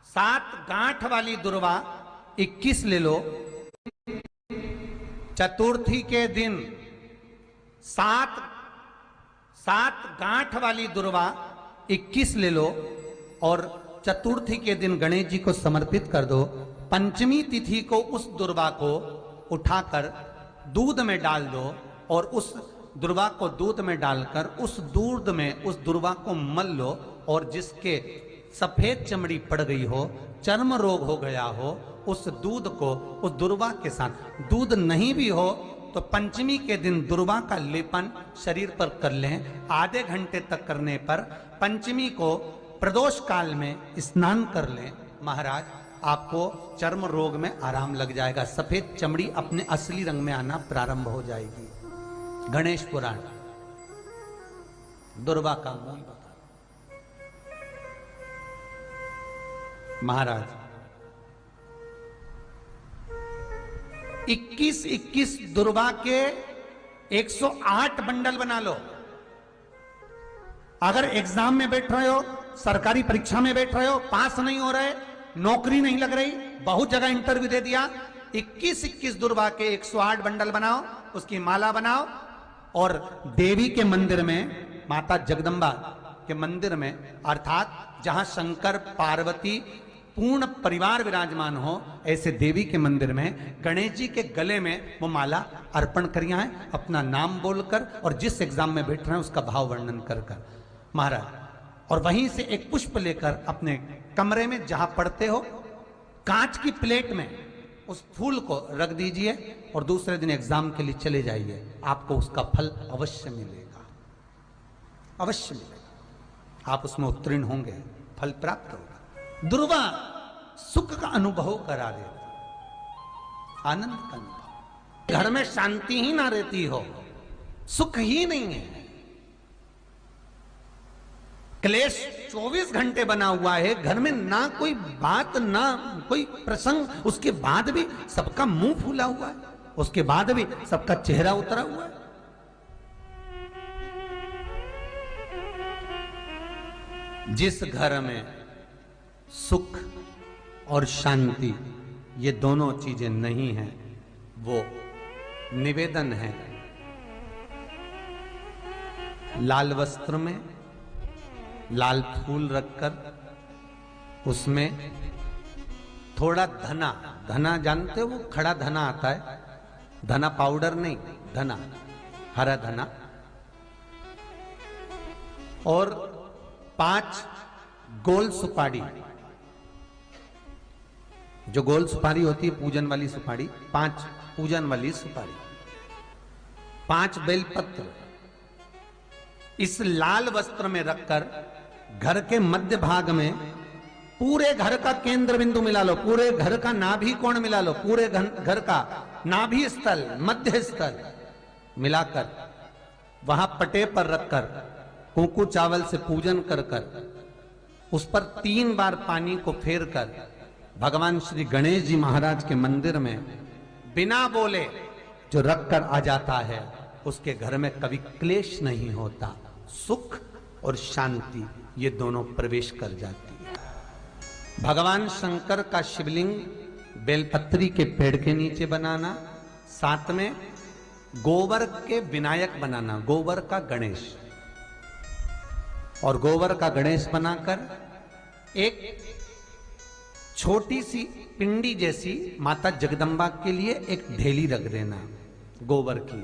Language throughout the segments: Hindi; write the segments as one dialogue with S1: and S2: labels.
S1: 7 गांठ वाली दुर्वा 21 ले लो। चतुर्थी के दिन 7 गांठ वाली दुर्वा 21 ले लो और चतुर्थी के दिन गणेश जी को समर्पित कर दो। पंचमी तिथि को उस दुर्वा को उठाकर दूध में डाल दो और उस दुर्वा को दूध में डालकर उस दूध में उस दुर्वा को मल लो और जिसके सफेद चमड़ी पड़ गई हो, चर्म रोग हो गया हो, उस दूध को उस दुर्वा के साथ, दूध नहीं भी हो तो पंचमी के दिन दुर्वा का लेपन शरीर पर कर लें। आधे घंटे तक करने पर पंचमी को प्रदोष काल में स्नान कर लें। महाराज आपको चर्म रोग में आराम लग जाएगा, सफेद चमड़ी अपने असली रंग में आना प्रारंभ हो जाएगी। गणेश पुराण दुर्वा का मूल बता। महाराज 21 दुर्वा के 108 बंडल बना लो। अगर एग्जाम में बैठ रहे हो, सरकारी परीक्षा में बैठ रहे हो, पास नहीं हो रहे, नौकरी नहीं लग रही, बहुत जगह इंटरव्यू दे दिया, 21 दुर्वा के 108 बंडल बनाओ, उसकी माला बनाओ और देवी के मंदिर में, माता जगदम्बा के मंदिर में, अर्थात जहां शंकर पार्वती पूर्ण परिवार विराजमान हो, ऐसे देवी के मंदिर में गणेश जी के गले में वो माला अर्पण करिया है, अपना नाम बोलकर और जिस एग्जाम में बैठ रहे हैं उसका भाव वर्णन कर महाराज। और वहीं से एक पुष्प लेकर अपने कमरे में जहां पढ़ते हो, कांच की प्लेट में उस फूल को रख दीजिए और दूसरे दिन एग्जाम के लिए चले जाइए। आपको उसका फल अवश्य मिलेगा, अवश्य मिलेगा। आप उसमें उत्तीर्ण होंगे, फल प्राप्त होगा। दुर्वा सुख का अनुभव करा देता, आनंद का अनुभव। घर में शांति ही ना रहती हो, सुख ही नहीं है, क्लेश 24 घंटे बना हुआ है, घर में ना कोई बात ना कोई प्रसंग, उसके बाद भी सबका मुंह फूला हुआ है, उसके बाद भी सबका चेहरा उतरा हुआ है। जिस घर में सुख और शांति ये दोनों चीजें नहीं हैं, वो निवेदन है लाल वस्त्र में लाल फूल रखकर उसमें थोड़ा धना, धना जानते हो, वो खड़ा धना आता है, धना पाउडर नहीं, धना, हरा धना, और 5 गोल सुपारी, जो गोल सुपारी होती है पूजन वाली सुपारी, 5 पूजन वाली सुपारी, 5 बेलपत्र इस लाल वस्त्र में रखकर घर के मध्य भाग में पूरे घर का केंद्र बिंदु मिला लो, पूरे घर का नाभि कोण मिला लो, पूरे घर का नाभि स्थल, मध्य स्थल मिलाकर वहां पटे पर रखकर कुंकू चावल से पूजन कर उस पर 3 बार पानी को फेर कर भगवान श्री गणेश जी महाराज के मंदिर में बिना बोले जो रखकर आ जाता है, उसके घर में कभी क्लेश नहीं होता, सुख और शांति ये दोनों प्रवेश कर जाती है। भगवान शंकर का शिवलिंग बेलपत्री के पेड़ के नीचे बनाना, साथ में गोबर के विनायक बनाना, गोबर का गणेश, और गोबर का गणेश बनाकर एक छोटी सी पिंडी जैसी माता जगदम्बा के लिए एक ढेली रख देना, गोबर की,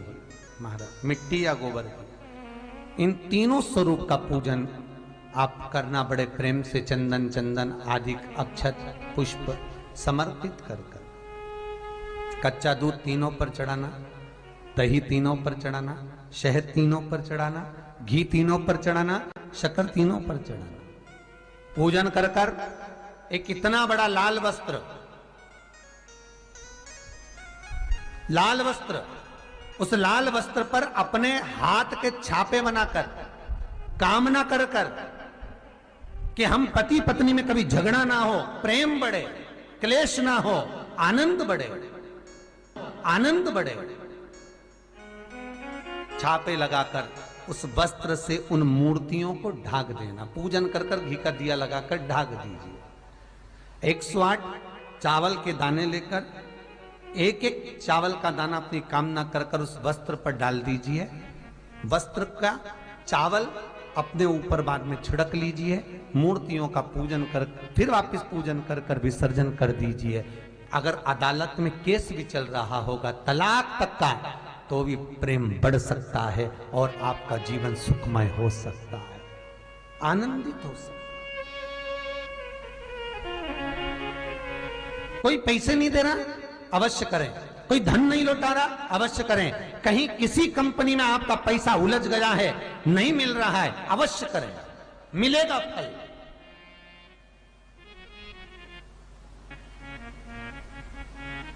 S1: महाराज मिट्टी या गोबर की। इन तीनों स्वरूप का पूजन आप करना बड़े प्रेम से, चंदन चंदन आदि अक्षत पुष्प समर्पित कर कच्चा दूध तीनों पर चढ़ाना, दही तीनों पर चढ़ाना, शहद तीनों पर चढ़ाना, घी तीनों पर चढ़ाना, शक्कर तीनों पर चढ़ाना। पूजन कर कर एक इतना बड़ा लाल वस्त्र, लाल वस्त्र, उस लाल वस्त्र पर अपने हाथ के छापे बनाकर कामना कर कर कि हम पति पत्नी में कभी झगड़ा ना हो, प्रेम बढ़े, क्लेश ना हो, आनंद बढ़े, आनंद बढ़े। छापे लगाकर उस वस्त्र से उन मूर्तियों को ढाक देना, पूजन कर कर घी का दिया लगाकर ढाक दीजिए। 108 चावल के दाने लेकर एक एक चावल का दाना अपनी कामना कर कर उस वस्त्र पर डाल दीजिए। वस्त्र का चावल अपने ऊपर बाद में छिड़क लीजिए। मूर्तियों का पूजन कर फिर वापस पूजन कर कर विसर्जन कर दीजिए। अगर अदालत में केस भी चल रहा होगा तलाक तक का, तो भी प्रेम बढ़ सकता है और आपका जीवन सुखमय हो सकता है, आनंदित हो सकता है। कोई पैसे नहीं दे रहा, अवश्य करें। कोई धन नहीं लौटा रहा, अवश्य करें। कहीं किसी कंपनी में आपका पैसा उलझ गया है, नहीं मिल रहा है, अवश्य करें, मिलेगा फल।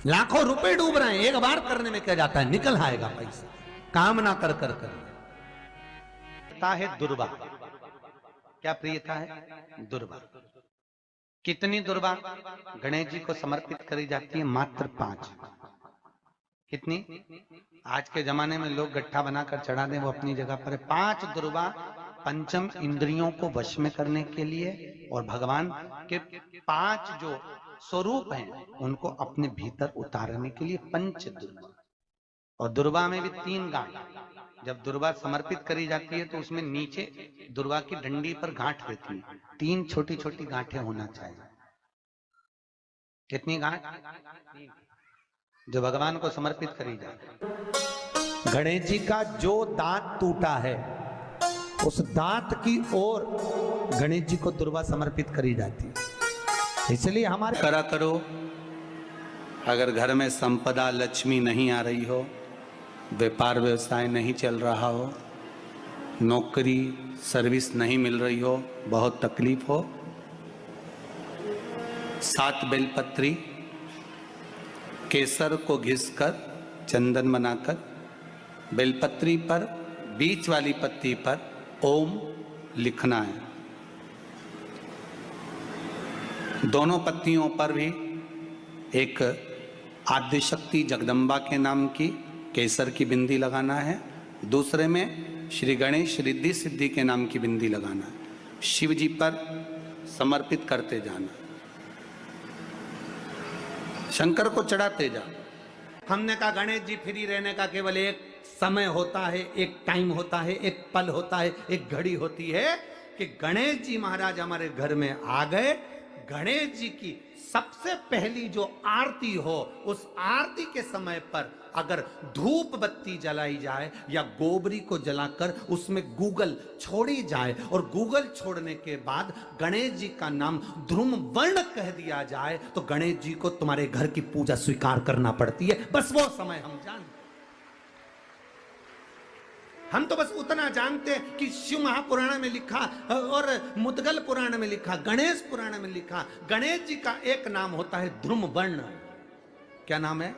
S1: लाखों रुपए डूब रहे हैं, एक बार करने में क्या जाता है, निकल आएगा पैसा। काम ना कर कर कर है दुर्वा। क्या प्रियता है? दुर्वा। कितनी दुर्वा गणेश जी को समर्पित करी जाती है? मात्र 5। कितनी? आज के जमाने में लोग गट्ठा बनाकर चढ़ा दें, वो अपनी जगह पर है। 5 दुर्वा पंचम इंद्रियों को वश में करने के लिए और भगवान के 5 जो स्वरूप हैं उनको अपने भीतर उतारने के लिए 5 दुर्वा। और दुर्वा में भी 3 गांठ। जब दुर्वा समर्पित करी जाती है तो उसमें नीचे दुर्वा की डंडी पर गांठ रहती है, 3 छोटी छोटी गांठें होना चाहिए। कितनी गांठ? जो भगवान को समर्पित करी जाए। गणेश जी का जो दांत टूटा है उस दांत की ओर गणेश जी को दुर्वा समर्पित करी जाती है। इसलिए हमारे
S2: करा करो। अगर घर में संपदा लक्ष्मी नहीं आ रही हो, व्यापार व्यवसाय नहीं चल रहा हो, नौकरी सर्विस नहीं मिल रही हो, बहुत तकलीफ हो, 7 बेलपत्री केसर को घिसकर चंदन बनाकर बेलपत्री पर बीच वाली पत्ती पर ओम लिखना है। दोनों पत्तियों पर भी एक आद्यशक्ति जगदम्बा के नाम की केसर की बिंदी लगाना है, दूसरे में श्री गणेश रिद्धि सिद्धि के नाम की बिंदी लगाना है। शिव जी पर समर्पित करते जाना, शंकर को चढ़ाते जा।
S1: हमने कहा गणेश जी फ्री रहने का केवल एक समय होता है, एक टाइम होता है, एक पल होता है, एक घड़ी होती है कि गणेश जी महाराज हमारे घर में आ गए। गणेश जी की सबसे पहली जो आरती हो, उस आरती के समय पर अगर धूप बत्ती जलाई जाए या गोबरी को जलाकर उसमें गूगल छोड़ी जाए और गूगल छोड़ने के बाद गणेश जी का नाम ध्रुम वर्ण कह दिया जाए तो गणेश जी को तुम्हारे घर की पूजा स्वीकार करना पड़ती है। बस वो समय हम जानते, हम तो बस उतना जानते हैं कि शिव महापुराण में लिखा और मुद्गल पुराण में लिखा, गणेश पुराण में लिखा, गणेश जी का एक नाम होता है ध्रुम वर्ण। क्या नाम है?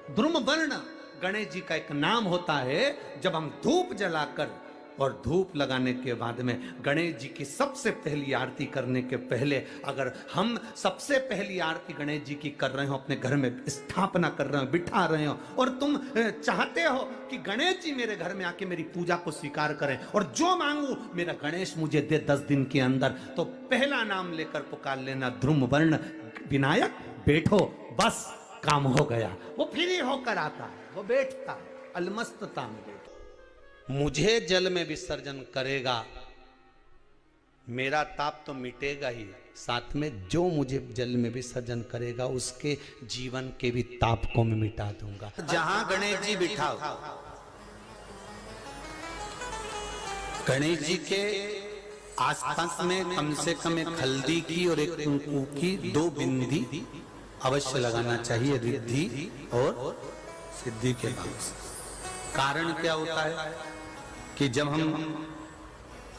S1: ध्रुम वर्ण गणेश जी का एक नाम होता है। जब हम धूप जलाकर और धूप लगाने के बाद में गणेश जी की सबसे पहली आरती करने के पहले अगर हम सबसे पहली आरती गणेश जी की कर रहे हो, अपने घर में स्थापना कर रहे हो, बिठा रहे हो और तुम चाहते हो कि गणेश जी मेरे घर में आके मेरी पूजा को स्वीकार करें और जो मांगू मेरा गणेश मुझे दे 10 दिन के अंदर, तो पहला नाम लेकर पुकार लेना ध्रुम वर्ण विनायक, बैठो, बस काम हो गया। वो फ्री होकर आता है, वो बैठता है अलमस्तता में बैठता। मुझे जल में विसर्जन करेगा, मेरा ताप तो मिटेगा ही, साथ में जो मुझे जल में विसर्जन करेगा उसके जीवन के भी ताप को मैं मिटा दूंगा।
S2: जहां गणेश जी बिठाओ, गणेश जी के आसपास में कम से कम एक हल्दी की और एक कुंकू की 2 बिंदी अवश्य लगाना चाहिए, रिद्धि और सिद्धि के नाम से। कारण क्या होता है कि जब हम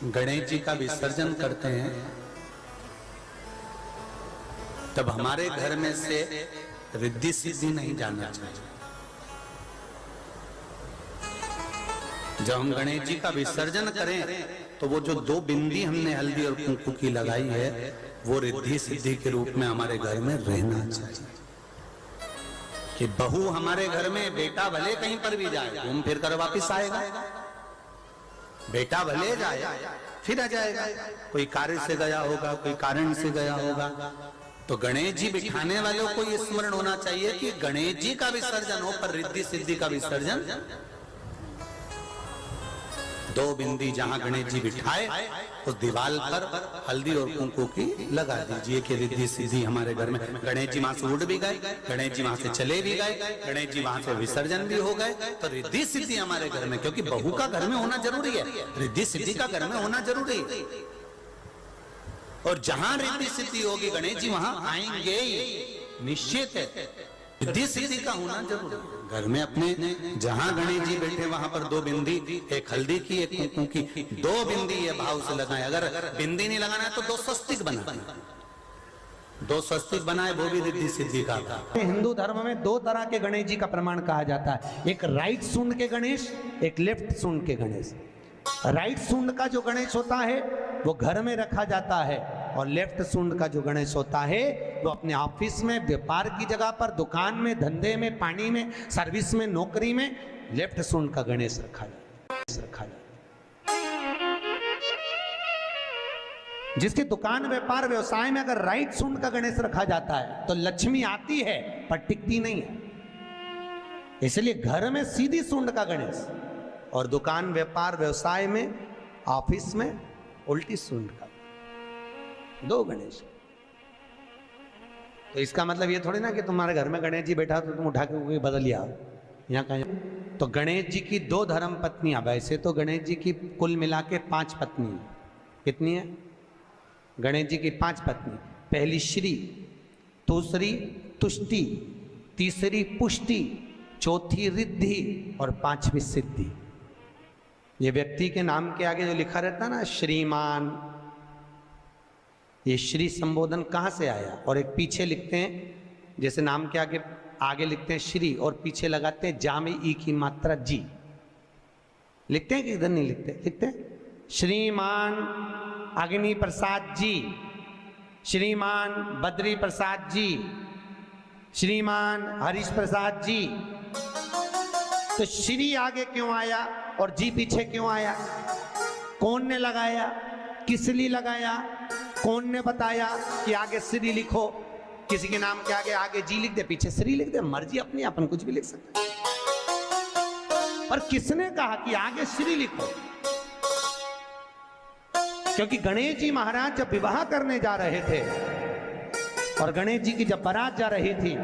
S2: गणेश जी का विसर्जन करते हैं तब हमारे घर में से रिद्धि सिद्धि नहीं जाना चाहिए। जब हम गणेश जी का विसर्जन करें तो वो जो 2 बिंदी हमने हल्दी और कुंकू की लगाई है वो रिद्धि सिद्धि के रूप में हमारे घर में रहना चाहिए। कि बहू हमारे घर में, बेटा भले कहीं पर भी जाए घूम फिर कर वापिस आएगा, बेटा भले जाए फिर आ जाएगा। कोई कार्य से गया होगा, कोई कारण से गया होगा, तो गणेश जी बिठाने वालों को ये स्मरण होना चाहिए कि गणेश जी का विसर्जन हो, पर रिद्धि सिद्धि का विसर्जन। दो बिंदी जहां गणेश जी बिठाए उस दीवार पर हल्दी और कुंकू की लगा दीजिए कि रिद्धि सिद्धि हमारे घर में। गणेश जी वहां से उड़ भी गए, गणेश जी वहां से चले भी गए, गणेश जी वहां से विसर्जन भी हो गए, तो रिद्धि सिद्धि हमारे घर में, क्योंकि बहू का घर में होना जरूरी है, रिद्धि सिद्धि का घर में होना जरूरी है। और जहां रिद्धि सिद्धि होगी गणेश जी वहां आएंगे ही, निश्चित है। रिद्धि सिद्धि का होना जरूरी है। घर में अपने जहां गणेश जी बैठे वहां पर दो बिंदी, एक हल्दी की एक कुंकू की, दो बिंदी ये भाव से लगाए। अगर बिंदी नहीं लगाना है तो दो स्वस्तिक बनाए, दो स्वस्तिक बनाए, वो भी रिद्धि सिद्धि का।
S1: हिंदू धर्म में दो तरह के गणेश जी का प्रमाण कहा जाता है, एक राइट सूंड के गणेश, एक लेफ्ट सूंड के गणेश। राइट सूंड का जो गणेश होता है वो घर में रखा जाता है, और लेफ्ट सूंड का जो गणेश होता है वो अपने ऑफिस में, व्यापार की जगह पर, दुकान में, धंधे में, पानी में, सर्विस में, नौकरी में लेफ्ट सूंड का गणेश रखा जाता। जिसकी दुकान, व्यापार, व्यवसाय में अगर राइट सूंड का गणेश रखा जाता है तो लक्ष्मी आती है पर टिकती नहीं है। इसलिए घर में सीधी सूंड का गणेश, और दुकान, व्यापार, व्यवसाय में, ऑफिस में उल्टी सूंड का, दो गणेश। तो इसका मतलब ये थोड़ी ना कि तुम्हारे घर में गणेश जी बैठा तो तुम उठा के कोई बदल लिया यहाँ कहीं। तो गणेश जी की दो धर्म पत्नियां, वैसे तो गणेश जी की कुल मिला के 5 पत्नी है। कितनी है? गणेश जी की 5 पत्नी। पहली श्री, दूसरी तुष्टि, तीसरी पुष्टि, चौथी रिद्धि और 5वीं सिद्धि। ये व्यक्ति के नाम के आगे जो लिखा रहता है ना श्रीमान, ये श्री संबोधन कहाँ से आया? और एक पीछे लिखते हैं, जैसे नाम के आगे लिखते हैं श्री और पीछे लगाते हैं जा में ई की मात्रा जी। लिखते हैं कि इधर नहीं लिखते? लिखते हैं श्रीमान अग्नि प्रसाद जी, श्रीमान बद्री प्रसाद जी, श्रीमान हरीश प्रसाद जी। तो श्री आगे क्यों आया और जी पीछे क्यों आया? कौन ने लगाया? किस लिए लगाया? कौन ने बताया कि आगे श्री लिखो? किसी के नाम के आगे जी लिख दे, पीछे श्री लिख दे, मर्जी अपनी, अपन कुछ भी लिख सकते हैं। पर किसने कहा कि आगे श्री लिखो? क्योंकि गणेश जी महाराज जब विवाह करने जा रहे थे और गणेश जी की जब बारात जा रही थी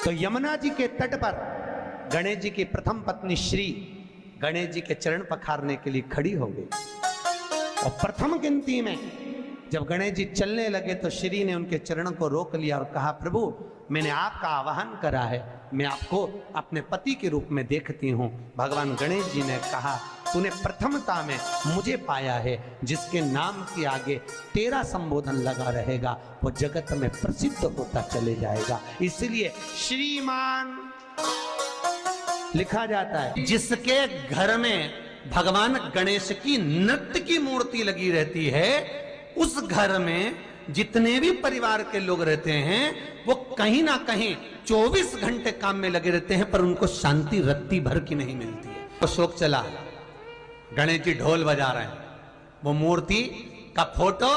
S1: तो यमुना जी के तट पर गणेश जी की प्रथम पत्नी श्री गणेश जी के चरण पखारने के लिए खड़ी हो गई। और प्रथम गिनती में जब गणेश जी चलने लगे तो श्री ने उनके चरणों को रोक लिया और कहा, प्रभु मैंने आपका आवाहन करा है, मैं आपको अपने पति के रूप में देखती हूँ। भगवान गणेश जी ने कहा, तूने प्रथमता में मुझे पाया है, जिसके नाम के आगे तेरा संबोधन लगा रहेगा वो जगत में प्रसिद्ध होता चले जाएगा। इसलिए श्रीमान लिखा जाता है। जिसके घर में भगवान गणेश की नृत्य की मूर्ति लगी रहती है, उस घर में जितने भी परिवार के लोग रहते हैं वो कहीं ना कहीं 24 घंटे काम में लगे रहते हैं, पर उनको शांति रत्ती भर की नहीं मिलती है। तो शोक चला, गणेश जी ढोल बजा रहे हैं, वो मूर्ति का फोटो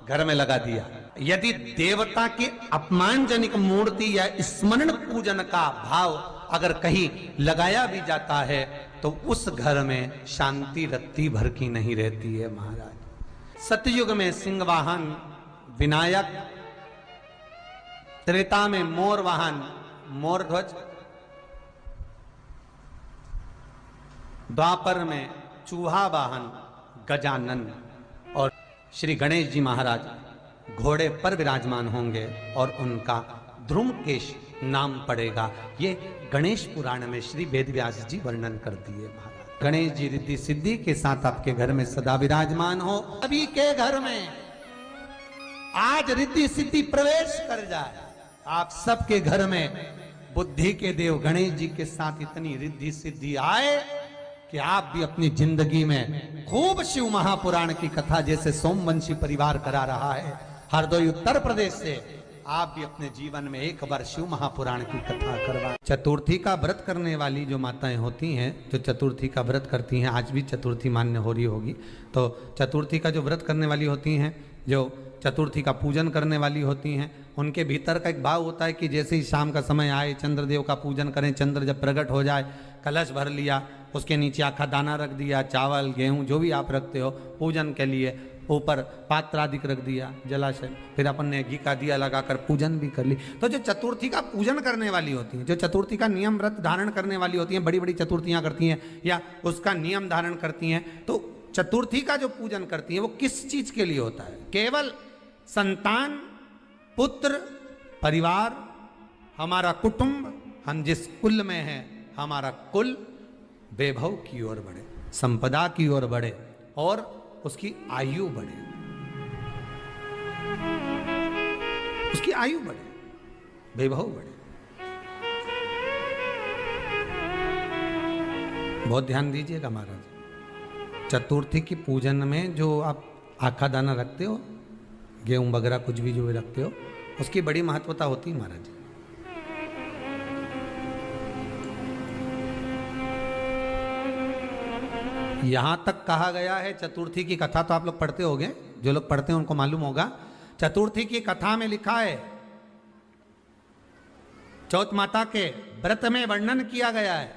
S1: घर में लगा दिया। यदि देवता की अपमानजनक मूर्ति या स्मरण पूजन का भाव अगर कहीं लगाया भी जाता है तो उस घर में शांति रत्ती भर की नहीं रहती है महाराज। सतयुग में सिंह वाहन विनायक, त्रेता में मोर वाहन मोर ध्वज, द्वापर में चूहा वाहन गजानन, और श्री गणेश जी महाराज घोड़े पर विराजमान होंगे और उनका ध्रुमकेश नाम पड़ेगा। ये गणेश पुराण में श्री वेदव्यास जी वर्णन कर दिए महाराज। गणेश जी रिद्धि सिद्धि के साथ आपके घर में सदा विराजमान हो। सभी के घर में आज रिद्धि सिद्धि प्रवेश कर जाए। आप सबके घर में बुद्धि के देव गणेश जी के साथ इतनी रिद्धि सिद्धि आए कि आप भी अपनी जिंदगी में खूब शिव महापुराण की कथा जैसे सोमवंशी परिवार करा रहा है, हरदोई उत्तर प्रदेश से आप भी अपने जीवन में एक बार शिव महापुराण की कथा करवा। चतुर्थी का व्रत करने वाली जो माताएं होती हैं, जो चतुर्थी का व्रत करती हैं, आज भी चतुर्थी मान्य हो रही होगी, तो चतुर्थी का जो व्रत करने वाली होती हैं, जो चतुर्थी का पूजन करने वाली होती हैं, उनके भीतर का एक भाव होता है कि जैसे ही शाम का समय आए चंद्रदेव का पूजन करें, चंद्र जब प्रकट हो जाए, कलश भर लिया, उसके नीचे आखा दाना रख दिया, चावल गेहूं जो भी आप रखते हो पूजन के लिए, ऊपर पात्र आदि रख दिया जलाशय, फिर अपन ने घी का दिया लगाकर पूजन भी कर ली। तो जो चतुर्थी का पूजन करने वाली होती हैं, जो चतुर्थी का नियम व्रत धारण करने वाली होती हैं, बड़ी बड़ी चतुर्थियां करती हैं या उसका नियम धारण करती हैं, तो चतुर्थी का जो पूजन करती हैं वो किस चीज के लिए होता है? केवल संतान, पुत्र, परिवार, हमारा कुटुंब, हम जिस कुल में हैं, हमारा कुल वैभव की ओर बढ़े, संपदा की ओर बढ़े और उसकी आयु बढ़े, उसकी आयु बढ़े, वैभव बढ़े। बहुत ध्यान दीजिएगा महाराज, चतुर्थी की पूजन में जो आप आखा दाना रखते हो, गेहूं वगैरह कुछ भी जो भी रखते हो, उसकी बड़ी महत्वता होती है महाराज। यहां तक कहा गया है, चतुर्थी की कथा तो आप लोग पढ़ते होंगे, जो लोग पढ़ते हैं उनको मालूम होगा, चतुर्थी की कथा में लिखा है, चौथ माता के व्रत में वर्णन किया गया है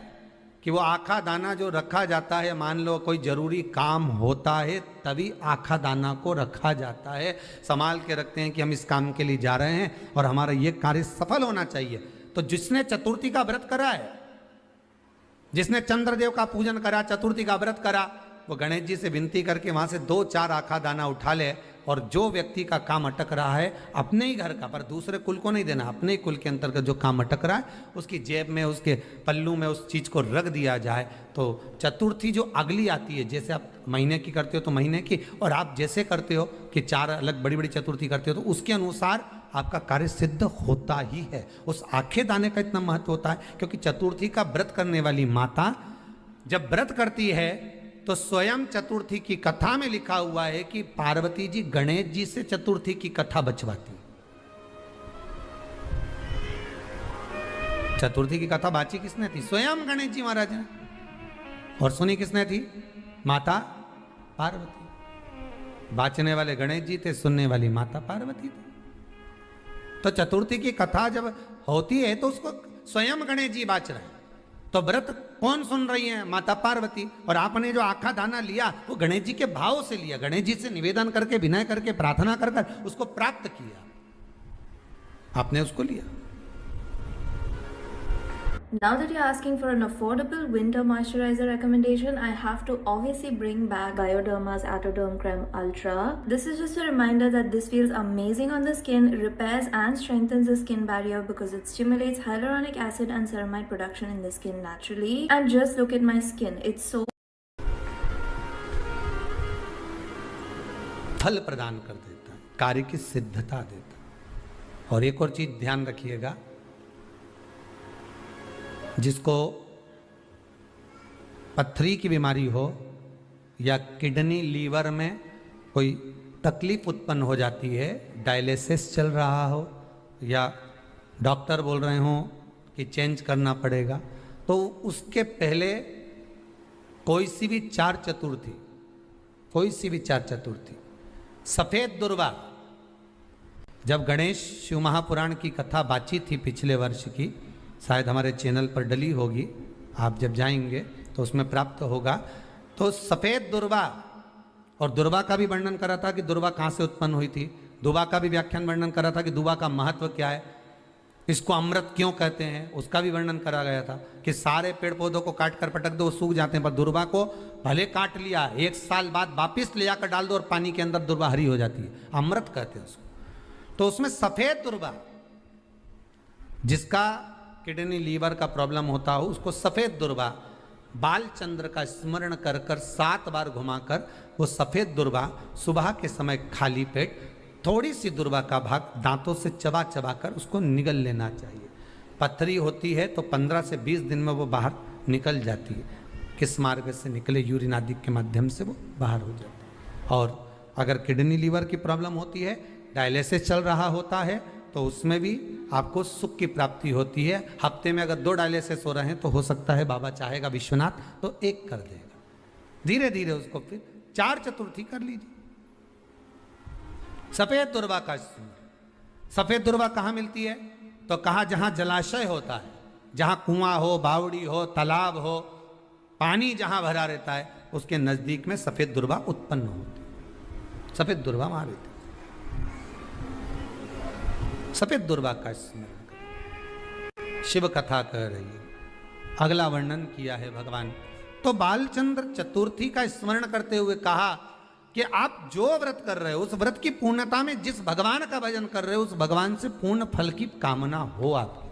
S1: कि वो आखा दाना जो रखा जाता है, मान लो कोई जरूरी काम होता है तभी आखा दाना को रखा जाता है, संभाल के रखते हैं कि हम इस काम के लिए जा रहे हैं और हमारा ये कार्य सफल होना चाहिए। तो जिसने चतुर्थी का व्रत करा है, जिसने चंद्रदेव का पूजन करा, चतुर्थी का व्रत करा, वो गणेश जी से विनती करके वहां से 2-4 आखा दाना उठा ले, और जो व्यक्ति का काम अटक रहा है अपने ही घर का, पर दूसरे कुल को नहीं देना, अपने ही कुल के अंतर्गत जो काम अटक रहा है उसकी जेब में, उसके पल्लू में उस चीज को रख दिया जाए। तो चतुर्थी जो अगली आती है, जैसे आप महीने की करते हो तो महीने की, और आप जैसे करते हो कि 4 अलग बड़ी बड़ी चतुर्थी करते हो, तो उसके अनुसार आपका कार्य सिद्ध होता ही है। उस आखे दाने का इतना महत्व होता है क्योंकि चतुर्थी का व्रत करने वाली माता जब व्रत करती है तो स्वयं चतुर्थी की कथा में लिखा हुआ है कि पार्वती जी गणेश जी से चतुर्थी की कथा बचवाती। चतुर्थी की कथा बाची किसने थी? स्वयं गणेश जी महाराज ने। और सुनी किसने थी? माता पार्वती। बाचने वाले गणेश जी थे, सुनने वाली माता पार्वती थी। तो चतुर्थी की कथा जब होती है तो उसको स्वयं गणेश जी बाच रहे हैं, तो व्रत कौन सुन रही है? माता पार्वती। और आपने जो आखा दाना लिया वो गणेश जी के भाव से लिया, गणेश जी से निवेदन करके, विनय करके, प्रार्थना कर कर उसको प्राप्त किया, आपने उसको लिया।
S3: Now that you're asking for an affordable winter moisturizer recommendation, I have to obviously bring back Bioderma's Atoderm Creme Ultra. This is just a reminder that this feels amazing on the skin, repairs and strengthens the skin barrier because it stimulates hyaluronic acid and ceramide production in the skin naturally. And just look at my skin, it's so
S1: फल प्रदान कर देता है, कार्य की सिद्धता देता है। और एक और चीज ध्यान रखिएगा, जिसको पथरी की बीमारी हो या किडनी लीवर में कोई तकलीफ उत्पन्न हो जाती है, डायलिसिस चल रहा हो या डॉक्टर बोल रहे हो कि चेंज करना पड़ेगा, तो उसके पहले कोई सी भी 4 चतुर्थी, कोई सी भी 4 चतुर्थी, सफेद दुर्वा, जब गणेश शिव महापुराण की कथा बाची थी पिछले वर्ष की, शायद हमारे चैनल पर डली होगी, आप जब जाएंगे तो उसमें प्राप्त होगा। तो सफेद दुर्वा, और दुर्वा का भी वर्णन करा था कि दुर्वा कहाँ से उत्पन्न हुई थी, दुबा का भी व्याख्यान वर्णन करा था कि दुबा का महत्व क्या है, इसको अमृत क्यों कहते हैं, उसका भी वर्णन करा गया था कि सारे पेड़ पौधों को काट कर पटक दो, सूख जाते हैं, पर दुर्वा को भले काट लिया, 1 साल बाद वापिस ले जाकर डाल दो और पानी के अंदर दुर्वा हरी हो जाती है, अमृत कहते हैं उसको। तो उसमें सफेद दुर्वा, जिसका किडनी लीवर का प्रॉब्लम होता हो, उसको सफेद दुर्वा, बाल चंद्र का स्मरण कर कर 7 बार घुमाकर वो सफेद दुर्वा सुबह के समय खाली पेट थोड़ी सी दुर्वा का भाग दांतों से चबा चबा कर उसको निगल लेना चाहिए। पथरी होती है तो 15 से 20 दिन में वो बाहर निकल जाती है, किस मार्ग से निकले, यूरिन आदि के माध्यम से वो बाहर हो जाती है। और अगर किडनी लीवर की प्रॉब्लम होती है, डायलिसिस चल रहा होता है, तो उसमें भी आपको सुख की प्राप्ति होती है। हफ्ते में अगर 2 डायलिसिस हो रहे हैं तो हो सकता है बाबा चाहेगा विश्वनाथ तो 1 कर देगा। धीरे धीरे उसको फिर 4 चतुर्थी कर लीजिए। सफेद दुर्वा का सफेद दुर्वा कहाँ मिलती है? तो कहा जहां जलाशय होता है, जहां कुआं हो, बावड़ी हो, तालाब हो, पानी जहां भरा रहता है, उसके नजदीक में सफेद दुर्वा उत्पन्न होती है। सफेद दुर्वा वहां रहती है। सफेद दुर्वा का स्मरण करें। शिव कथा कह रही है, अगला वर्णन किया है भगवान। तो बालचंद्र चतुर्थी का स्मरण करते हुए कहा कि आप जो व्रत कर रहे हो उस व्रत की पूर्णता में जिस भगवान का भजन कर रहे हो उस भगवान से पूर्ण फल की कामना हो आपकी।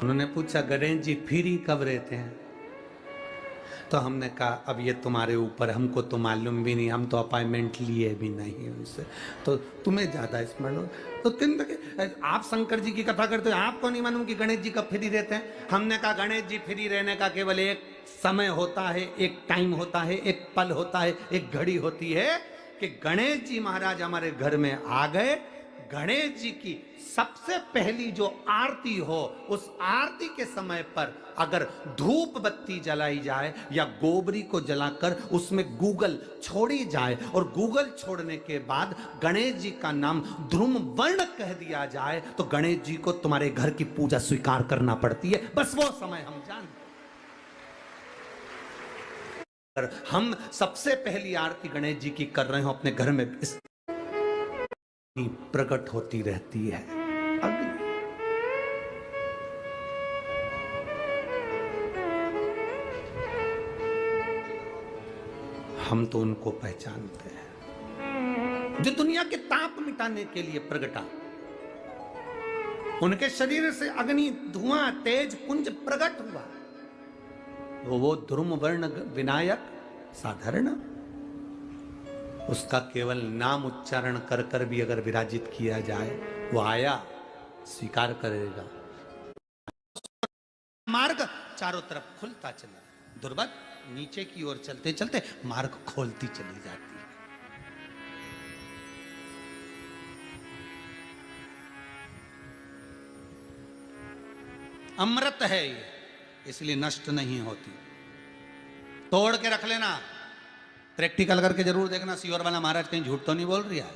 S1: उन्होंने पूछा गणेश जी फ्री कब रहते हैं? तो हमने कहा अब ये तुम्हारे ऊपर, हमको तो मालूम भी नहीं, हम तो अपॉइंटमेंट लिए भी नहीं उनसे, तो तुम्हें ज्यादा स्मरण हो। तो आप शंकर जी की कथा करते हो, आपको नहीं मालूम कि गणेश जी कब फ्री रहते हैं? हमने कहा गणेश जी फ्री रहने का केवल एक समय होता है, एक टाइम होता है, एक पल होता है, एक घड़ी होती है कि गणेश जी महाराज हमारे घर में आ गए। गणेश जी की सबसे पहली जो आरती हो उस आरती के समय पर अगर धूप बत्ती जलाई जाए या गोबरी को जलाकर उसमें गूगल छोड़ी जाए और गूगल छोड़ने के बाद गणेश जी का नाम ध्रुम वर्ण कह दिया जाए तो गणेश जी को तुम्हारे घर की पूजा स्वीकार करना पड़ती है। बस वो समय हम जानते। हम सबसे पहली आरती गणेश जी की कर रहे हो अपने घर में, इस प्रकट होती रहती है। अभी हम तो उनको पहचानते हैं जो दुनिया के ताप मिटाने के लिए प्रगटा। उनके शरीर से अग्नि धुआं तेज पुंज प्रकट हुआ। वो ध्रुम वर्ण विनायक साधारण, उसका केवल नाम उच्चारण कर कर भी अगर विराजित किया जाए वो आया स्वीकार करेगा। मार्ग चारों तरफ खुलता चला, दुर्बत नीचे की ओर चलते चलते मार्ग खोलती चली जाती है। अमृत है ये, इसलिए नष्ट नहीं होती। तोड़ के रख लेना, प्रैक्टिकल करके जरूर देखना सीवर वाला महाराज कहीं झूठ तो नहीं बोल रही है।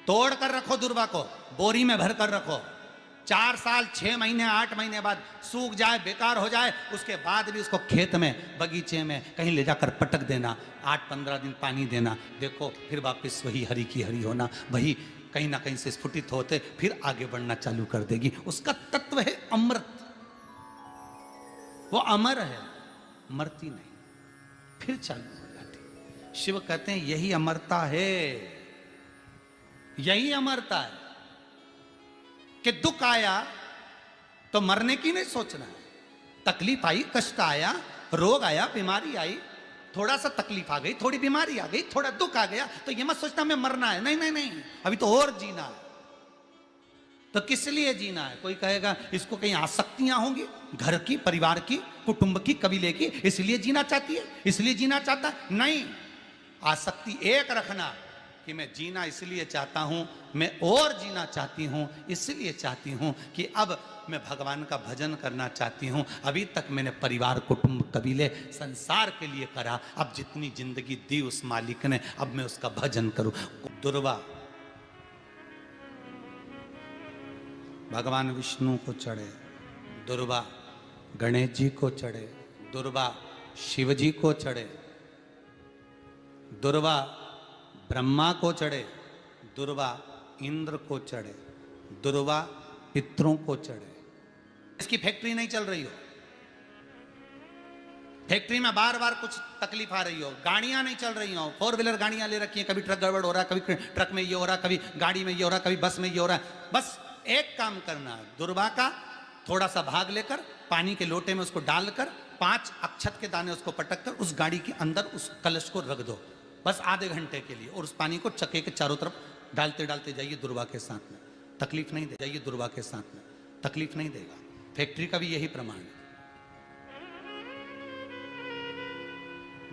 S1: तोड़ कर रखो दुर्वा को, बोरी में भर कर रखो। 4 साल 6 महीने 8 महीने बाद सूख जाए, बेकार हो जाए, उसके बाद भी उसको खेत में बगीचे में कहीं ले जाकर पटक देना, 8-15 दिन पानी देना, देखो फिर वापस वही हरी की हरी होना, वही कहीं ना कहीं से स्फुटित होते फिर आगे बढ़ना चालू कर देगी। उसका तत्व है अमृत, वो अमर है, मरती नहीं, फिर चालू हो जाती। शिव कहते हैं यही अमरता है, यही अमरता है कि दुख आया तो मरने की नहीं सोचना है। तकलीफ आई, कष्ट आया, रोग आया, बीमारी आई, थोड़ा सा तकलीफ आ गई, थोड़ी बीमारी आ गई, थोड़ा दुख आ गया तो ये मत सोचना हमें मरना है। नहीं नहीं नहीं, अभी तो और जीना है। तो किस लिए जीना है? कोई कहेगा इसको कहीं आसक्तियां होंगी, घर की, परिवार की, कुटुंब की, कबीले की, इसलिए जीना चाहती है, इसलिए जीना चाहता है। नहीं, आसक्ति एक रखना कि मैं जीना इसलिए चाहता हूं, मैं और जीना चाहती हूं, इसलिए चाहती हूं कि अब मैं भगवान का भजन करना चाहती हूं। अभी तक मैंने परिवार, कुटुंब, कबीले, संसार के लिए करा, अब जितनी जिंदगी दी उस मालिक ने, अब मैं उसका भजन करूं। दुर्वा भगवान विष्णु को चढ़े, दुर्वा गणेश जी को चढ़े, दुर्वा शिव जी को चढ़े, दुर्वा ब्रह्मा को चढ़े, दुर्वा इंद्र को चढ़े, दुर्वा पितरों को चढ़े। इसकी फैक्ट्री नहीं चल रही हो, फैक्ट्री में बार बार कुछ तकलीफ आ रही हो, गाड़ियां नहीं चल रही हो, 4 व्हीलर गाड़ियां ले रखी हैं, कभी ट्रक गड़बड़ हो रहा है, कभी ट्रक में ये हो रहा है, कभी गाड़ी में ये हो रहा है, कभी बस में ये हो रहा है। बस एक काम करना, दुर्वा का थोड़ा सा भाग लेकर पानी के लोटे में उसको डालकर 5 अक्षत के दाने उसको पटक कर उस गाड़ी के अंदर उस कलश को रख दो, बस आधे घंटे के लिए, और उस पानी को चक्के के चारों तरफ डालते डालते जाइए दुर्वा के साथ में, तकलीफ नहीं दे जाइए, दुर्वा के साथ में तकलीफ नहीं देगा। फैक्ट्री का भी यही प्रमाण है।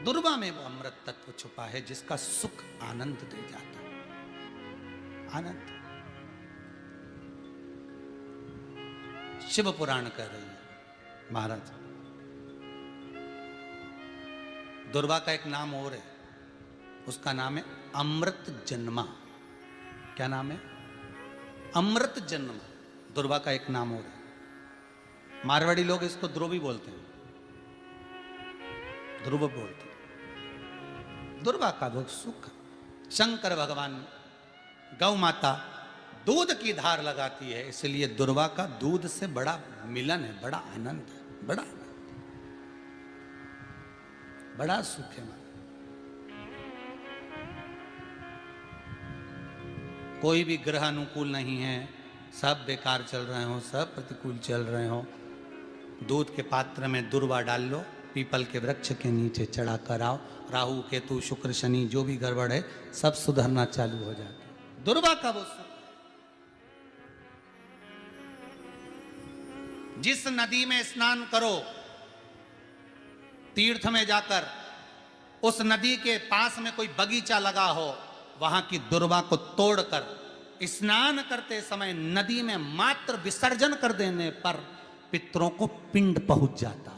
S1: दुर्वा में वो अमृत तत्व छुपा है जिसका सुख आनंद दे जाता है, आनंद।
S2: शिव पुराण कह रही है महाराज। दुर्वा का एक नाम और है, उसका नाम है अमृत जन्मा। क्या नाम है? अमृत जन्मा। दुर्वा का एक नाम और है। मारवाड़ी लोग इसको ध्रुव भी बोलते हैं, ध्रुव बोलते हैं। दुर्वा का वो सुख। शंकर भगवान गौ माता दूध की धार लगाती है, इसलिए दुर्वा का दूध से बड़ा मिलन है, बड़ा आनंद है, बड़ा आनंद, बड़ा सुख है। कोई भी ग्रह अनुकूल नहीं है, सब बेकार चल रहे हो, सब प्रतिकूल चल रहे हो, दूध के पात्र में दुर्वा डाल लो, पीपल के वृक्ष के नीचे चढ़ा कर आओ, राहु केतु शुक्र शनि जो भी गड़बड़ है सब सुधरना चालू हो जाता है। दुर्वा का वो सुख। जिस नदी में स्नान करो, तीर्थ में जाकर उस नदी के पास में कोई बगीचा लगा हो, वहां की दुर्वा को तोड़कर स्नान करते समय नदी में मात्र विसर्जन कर देने पर पितरों को पिंड पहुंच जाता है।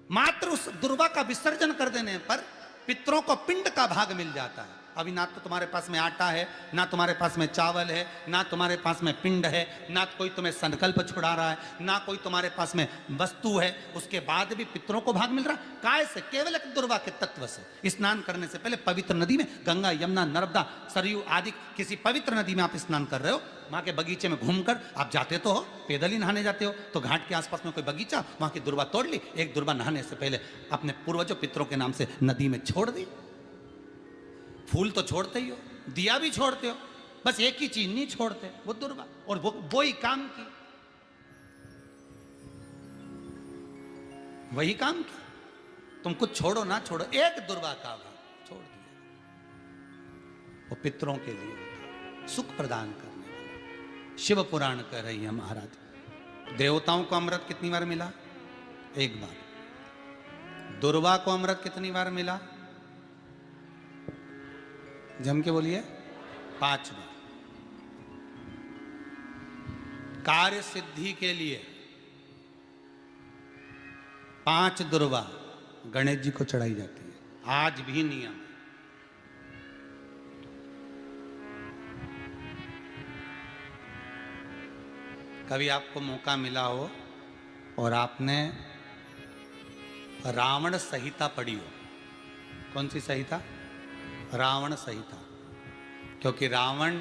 S2: मात्र उस दुर्वा का विसर्जन कर देने पर पितरों को पिंड का भाग मिल जाता है। अभी ना तो तुम्हारे पास में आटा है, ना तुम्हारे पास में चावल है, ना तुम्हारे पास में पिंड है, ना कोई तुम्हें संकल्प छुड़ा रहा है, ना कोई तुम्हारे पास में वस्तु है, उसके बाद भी पितरों को भाग मिल रहा है। काय से? केवल एक दुर्वा के तत्व से। स्नान करने से पहले पवित्र नदी में, गंगा यमुना नर्मदा सरयू आदि किसी पवित्र नदी में आप स्नान कर रहे हो, वहां के बगीचे में घूमकर आप जाते तो हो, पैदल ही नहाने जाते हो, तो घाट के आसपास में कोई बगीचा, वहां की दुर्वा तोड़ ली, एक दुर्वा नहाने से पहले अपने पूर्वजों पितरों के नाम से नदी में छोड़ दी। फूल तो छोड़ते ही हो, दिया भी छोड़ते हो, बस एक ही चीज नहीं छोड़ते, वो दुर्वा। और वो ही काम की, वही काम की। तुम कुछ छोड़ो ना छोड़ो, एक दुर्वा का भाग छोड़ दिया, वो पितरों के लिए सुख प्रदान करने वाला। शिव पुराण कह रही है महाराज। देवताओं को अमृत कितनी बार मिला? एक बार। दुर्वा को अमृत कितनी बार मिला? जम के बोलिए, 5 बार। कार्य सिद्धि के लिए 5 दुर्वा गणेश जी को चढ़ाई जाती है, आज भी नियम। कभी आपको मौका मिला हो और आपने रावण संहिता पढ़ी हो। कौन सी संहिता? रावण संहिता। क्योंकि रावण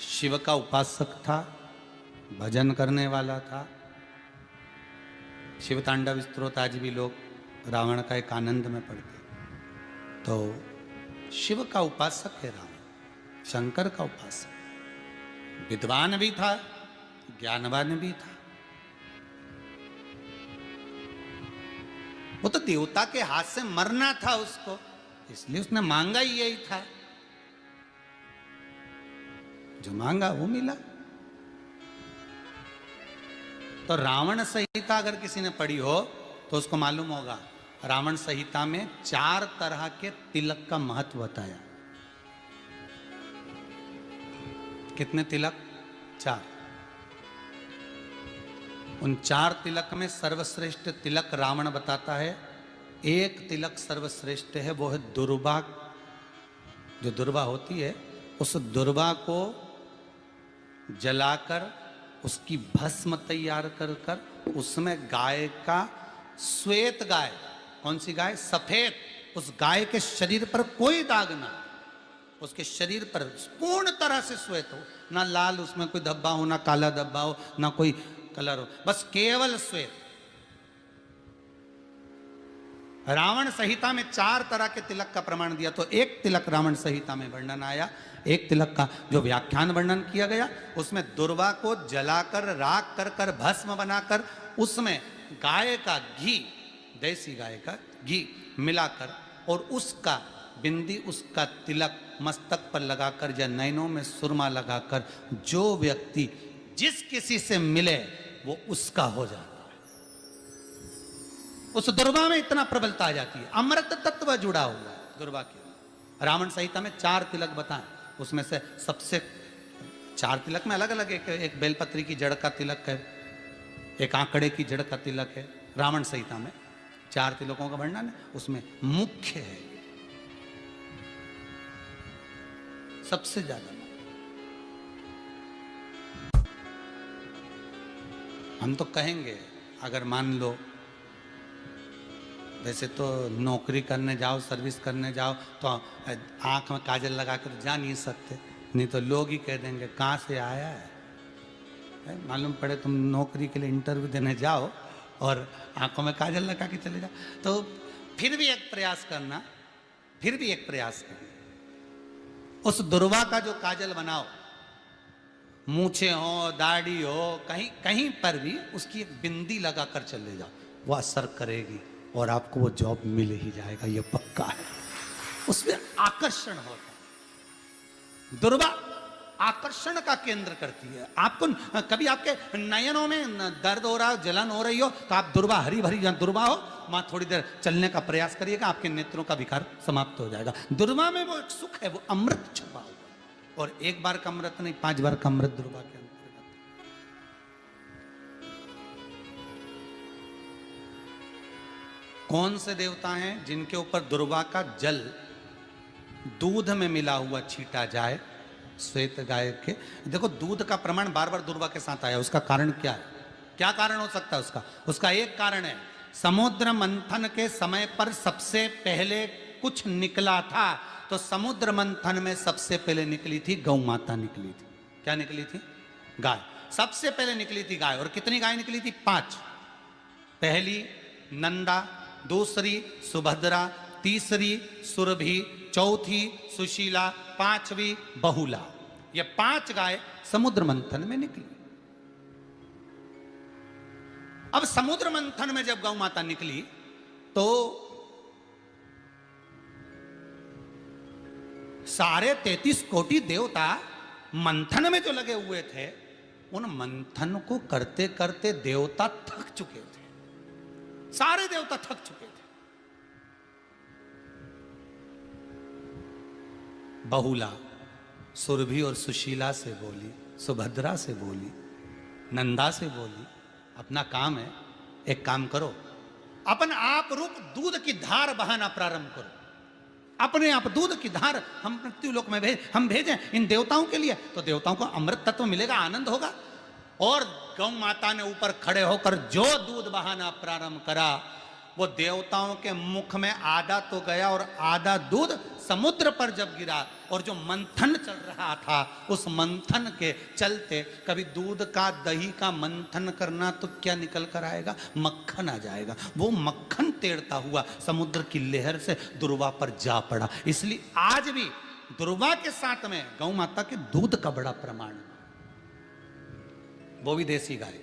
S2: शिव का उपासक था, भजन करने वाला था। शिव तांडव स्तोत्र आज भी लोग रावण का एक आनंद में पढ़ते। तो शिव का उपासक है रावण, शंकर का उपासक। विद्वान भी था, ज्ञानवान भी था। वो तो देवता के हाथ से मरना था उसको, इसलिए उसने मांगा ही यही था। जो मांगा वो मिला। तो रावण संहिता अगर किसी ने पढ़ी हो तो उसको मालूम होगा, रावण संहिता में 4 तरह के तिलक का महत्व बताया। कितने तिलक? 4। उन 4 तिलक में सर्वश्रेष्ठ तिलक रावण बताता है। एक तिलक सर्वश्रेष्ठ है, वो है दुर्वा। जो दुर्वा होती है, उस दुर्वा को जलाकर उसकी भस्म तैयार कर कर उसमें गाय का श्वेत गाय, कौन सी गाय? सफेद। उस गाय के शरीर पर कोई दाग ना, उसके शरीर पर पूर्ण तरह से श्वेत हो, ना लाल उसमें कोई धब्बा हो, ना काला धब्बा हो, ना कोई कलर हो, बस केवल श्वेत। रावण संहिता में 4 तरह के तिलक का प्रमाण दिया। तो एक तिलक रावण संहिता में वर्णन आया, एक तिलक का जो व्याख्यान वर्णन किया गया, उसमें दुर्वा को जलाकर राख कर कर भस्म बनाकर उसमें गाय का घी, देसी गाय का घी मिलाकर और उसका बिंदी, उसका तिलक मस्तक पर लगाकर या नैनों में सुरमा लगाकर जो व्यक्ति जिस किसी से मिले वो उसका हो जाता है। उस दुर्वा में इतना प्रबलता आ जाती है, अमृत तत्व जुड़ा हुआ है दुर्वा के। रावण संहिता में 4 तिलक बताएं, उसमें से सबसे 4 तिलक में अलग अलग एक बेलपत्री की जड़ का तिलक है, एक आंकड़े की जड़ का तिलक है रावण संहिता में, 4 तिलकों का वर्णन है, उसमें मुख्य है सबसे ज्यादा। हम तो कहेंगे अगर मान लो, वैसे तो नौकरी करने जाओ, सर्विस करने जाओ तो आंख में काजल लगा कर जा नहीं सकते, नहीं तो लोग ही कह देंगे कहाँ से आया है। मालूम पड़े तुम नौकरी के लिए इंटरव्यू देने जाओ और आंखों में काजल लगा के चले जाओ, तो फिर भी एक प्रयास करना, फिर भी एक प्रयास करना, उस दुर्वा का जो काजल बनाओ, मूछे हो, दाढ़ी हो, कहीं कहीं पर भी उसकी एक बिंदी लगा कर चले जाओ, वो असर करेगी और आपको वो जॉब मिल ही जाएगा, ये पक्का है। उसमें आकर्षण होता है, दुर्वा आकर्षण का केंद्र करती है। आपको कभी आपके नयनों में दर्द हो रहा हो, जलन हो रही हो, तो आप दुर्वा, हरी भरी जहाँ दुर्वा हो वहां थोड़ी देर चलने का प्रयास करिएगा, आपके नेत्रों का विकार समाप्त हो जाएगा। दुर्वा में वो एक सुख है, वो अमृत छुपा हुआ है, और एक बार का अमृत नहीं, 5 बार का अमृत दुर्वा के अंतर्गत। कौन से देवता हैं जिनके ऊपर दुर्वा का जल दूध में मिला हुआ छीटा जाए? श्वेत गाय के, देखो दूध का प्रमाण बार बार दुर्वा के साथ आया, उसका कारण क्या है? क्या कारण हो सकता है उसका? उसका एक कारण है, समुद्र मंथन के समय पर सबसे पहले कुछ निकला था, तो समुद्र मंथन में सबसे पहले निकली थी गौ माता निकली थी। क्या निकली थी? गाय सबसे पहले निकली थी गाय। और कितनी गाय निकली थी? 5। पहली नंदा, दूसरी सुभद्रा, तीसरी सुरभि, चौथी सुशीला, 5वीं बहुला। ये 5 गाय समुद्र मंथन में निकली। अब समुद्र मंथन में जब गौ माता निकली तो सारे 33 कोटि देवता मंथन में जो लगे हुए थे, उन मंथन को करते करते देवता थक चुके थे, सारे देवता थक चुके थे। बहुला सुरभि और सुशीला से बोली, सुभद्रा से बोली, नंदा से बोली, अपना काम है, एक काम करो, अपन आप रूप दूध की धार बहाना प्रारंभ करो, अपने आप दूध की धार हम मृत्युलोक में हम भेजें इन देवताओं के लिए, तो देवताओं को अमृत तत्व मिलेगा, आनंद होगा। और गौ माता ने ऊपर खड़े होकर जो दूध बहाना प्रारंभ करा, वो देवताओं के मुख में आधा तो गया और आधा दूध समुद्र पर जब गिरा, और जो मंथन चल रहा था उस मंथन के चलते, कभी दूध का दही का मंथन करना तो क्या निकल कर आएगा? मक्खन आ जाएगा। वो मक्खन तेड़ता हुआ समुद्र की लहर से दुर्वा पर जा पड़ा। इसलिए आज भी दुर्वा के साथ में गौ माता के दूध का बड़ा प्रमाण, वो भी देसी गाय,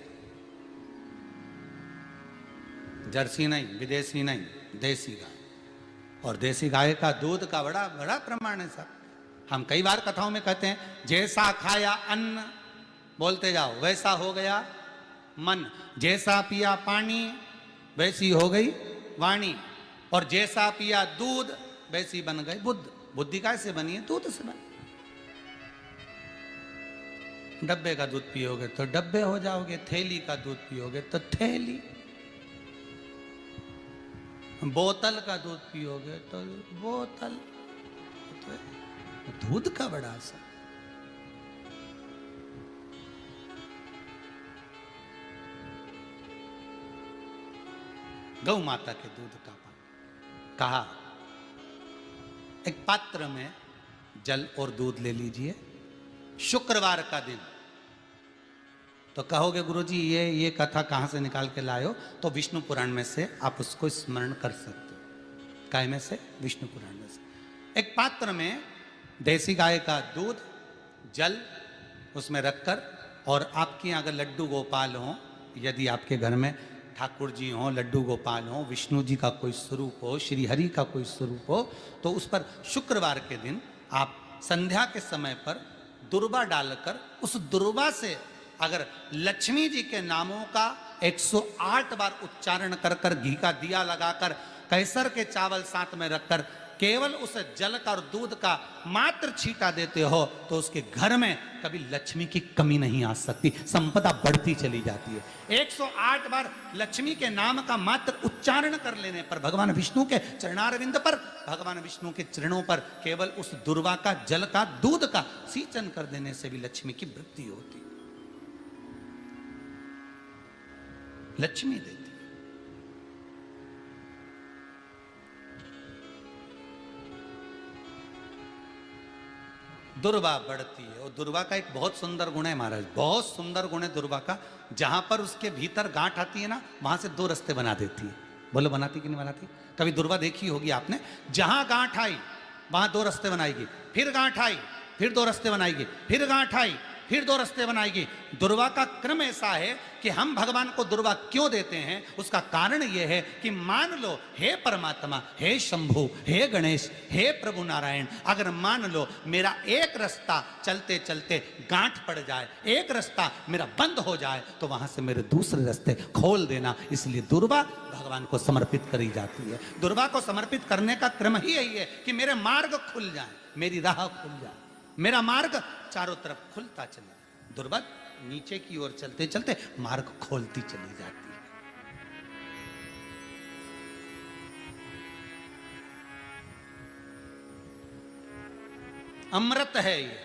S2: जर्सी नहीं, विदेशी नहीं, देसी गाय। और देसी गाय का दूध का बड़ा बड़ा प्रमाण है सर। हम कई बार कथाओं में कहते हैं, जैसा खाया अन्न, बोलते जाओ, वैसा हो गया मन, जैसा पिया पानी वैसी हो गई वाणी, और जैसा पिया दूध वैसी बन गई बुद्ध। बुद्धि कैसे बनी है? दूध से बनी। डब्बे का दूध पियोगे तो डब्बे हो जाओगे, थैली का दूध पियोगे तो थैली, बोतल का दूध पियोगे तो बोतल। तो दूध का बड़ा असर। गौ माता के दूध का पान। कहा एक पात्र में जल और दूध ले लीजिए, शुक्रवार का दिन। तो कहोगे गुरुजी ये कथा कहाँ से निकाल के लाए हो? तो विष्णु पुराण में से आप उसको स्मरण कर सकते हो। काय में से? विष्णु पुराण में से। एक पात्र में देसी गाय का दूध, जल उसमें रखकर, और आपके यहाँ अगर लड्डू गोपाल हो, यदि आपके घर में ठाकुर जी हो, लड्डू गोपाल हो, विष्णु जी का कोई स्वरूप हो, श्री हरि का कोई स्वरूप हो, तो उस पर शुक्रवार के दिन आप संध्या के समय पर दुर्वा डालकर, उस दुर्वा से अगर लक्ष्मी जी के नामों का 108 बार उच्चारण कर कर, घी का दिया लगाकर, कैसर के चावल साथ में रखकर
S1: केवल उस जल का और दूध का मात्र छींटा देते हो तो उसके घर में कभी लक्ष्मी की कमी नहीं आ सकती, संपदा बढ़ती चली जाती है। 108 बार लक्ष्मी के नाम का मात्र उच्चारण कर लेने पर, भगवान विष्णु के चरणारविंद पर, भगवान विष्णु के चरणों पर केवल उस दुर्वा का जल का दूध का सींचन कर देने से भी लक्ष्मी की वृद्धि होती, लक्ष्मी देती। दुर्वा बढ़ती है, और दुर्वा का एक बहुत सुंदर गुण है महाराज, बहुत सुंदर गुण है दुर्वा का। जहां पर उसके भीतर गांठ आती है ना, वहां से 2 रास्ते बना देती है। बोलो बनाती कि नहीं बनाती? कभी दुर्वा देखी होगी आपने, जहां गांठ आई वहां 2 रास्ते बनाएगी, फिर गांठ आई फिर 2 रास्ते बनाएगी, फिर गांठ आई फिर 2 रास्ते बनाएगी। दुर्वा का क्रम ऐसा है कि हम भगवान को दुर्वा क्यों देते हैं, उसका कारण यह है कि मान लो हे परमात्मा, हे शंभु, हे गणेश, हे प्रभु नारायण, अगर मान लो मेरा एक रास्ता चलते चलते गांठ पड़ जाए, एक रास्ता मेरा बंद हो जाए, तो वहां से मेरे दूसरे रास्ते खोल देना। इसलिए दुर्वा भगवान को समर्पित करी जाती है। दुर्वा को समर्पित करने का क्रम ही यही है कि मेरे मार्ग खुल जाए, मेरी राह खुल जाए, मेरा मार्ग चारों तरफ खुलता चले। दुर्वा नीचे की ओर चलते चलते मार्ग खोलती चली जाती है। अमृत है ये,